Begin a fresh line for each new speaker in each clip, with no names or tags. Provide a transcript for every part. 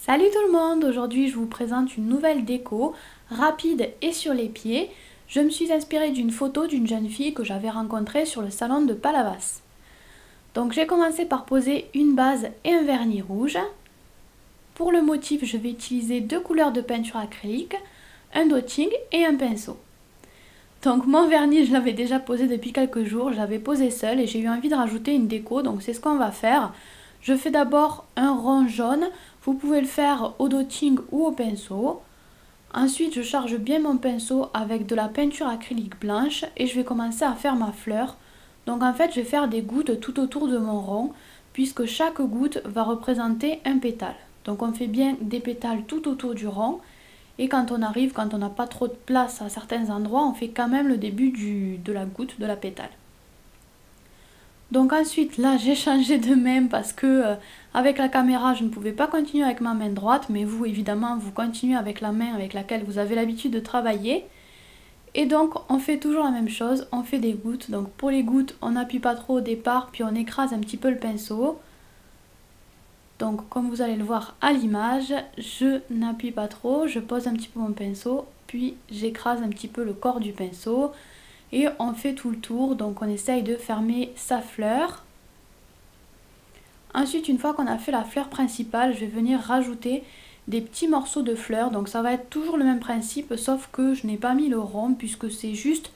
Salut tout le monde, aujourd'hui je vous présente une nouvelle déco, rapide et sur les pieds. Je me suis inspirée d'une photo d'une jeune fille que j'avais rencontrée sur le salon de Palavas. Donc j'ai commencé par poser une base et un vernis rouge. Pour le motif, je vais utiliser deux couleurs de peinture acrylique, un dotting et un pinceau. Donc mon vernis, je l'avais déjà posé depuis quelques jours, je l'avais posé seul et j'ai eu envie de rajouter une déco, donc c'est ce qu'on va faire. Je fais d'abord un rond jaune, vous pouvez le faire au dotting ou au pinceau. Ensuite, je charge bien mon pinceau avec de la peinture acrylique blanche et je vais commencer à faire ma fleur. Donc en fait, je vais faire des gouttes tout autour de mon rond, puisque chaque goutte va représenter un pétale. Donc on fait bien des pétales tout autour du rond. Et quand on arrive, quand on n'a pas trop de place à certains endroits, on fait quand même le début de la goutte, de la pétale. Donc ensuite, là, j'ai changé de main parce que avec la caméra, je ne pouvais pas continuer avec ma main droite. Mais vous, évidemment, vous continuez avec la main avec laquelle vous avez l'habitude de travailler. Et donc, on fait toujours la même chose, on fait des gouttes. Donc pour les gouttes, on n'appuie pas trop au départ, puis on écrase un petit peu le pinceau. Donc comme vous allez le voir à l'image, je n'appuie pas trop, je pose un petit peu mon pinceau, puis j'écrase un petit peu le corps du pinceau et on fait tout le tour, donc on essaye de fermer sa fleur. Ensuite, une fois qu'on a fait la fleur principale, je vais venir rajouter des petits morceaux de fleurs, donc ça va être toujours le même principe, sauf que je n'ai pas mis le rond puisque c'est juste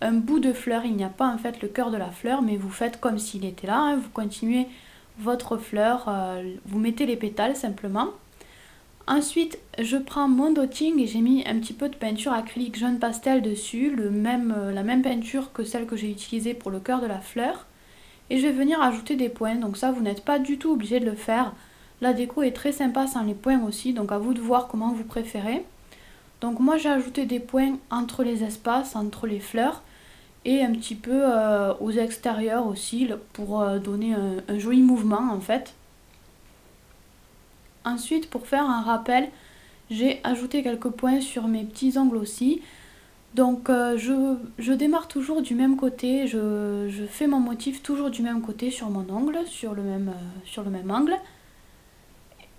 un bout de fleur, il n'y a pas en fait le cœur de la fleur, mais vous faites comme s'il était là, hein, vous continuez votre fleur, vous mettez les pétales simplement. Ensuite, je prends mon dotting et j'ai mis un petit peu de peinture acrylique jaune pastel dessus, la même peinture que celle que j'ai utilisée pour le cœur de la fleur. Et je vais venir ajouter des points, donc ça vous n'êtes pas du tout obligé de le faire. La déco est très sympa sans les points aussi, donc à vous de voir comment vous préférez. Donc moi j'ai ajouté des points entre les espaces, entre les fleurs. Et un petit peu aux extérieurs aussi pour donner un joli mouvement en fait. Ensuite, pour faire un rappel, j'ai ajouté quelques points sur mes petits ongles aussi. Donc je démarre toujours du même côté, je fais mon motif toujours du même côté sur mon ongle, sur le même angle.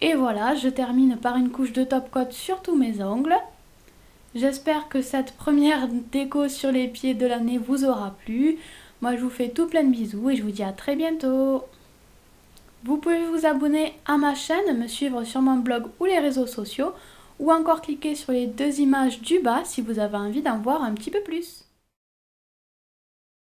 Et voilà, je termine par une couche de top coat sur tous mes ongles. J'espère que cette première déco sur les pieds de l'année vous aura plu. Moi je vous fais tout plein de bisous et je vous dis à très bientôt. Vous pouvez vous abonner à ma chaîne, me suivre sur mon blog ou les réseaux sociaux ou encore cliquer sur les deux images du bas si vous avez envie d'en voir un petit peu plus.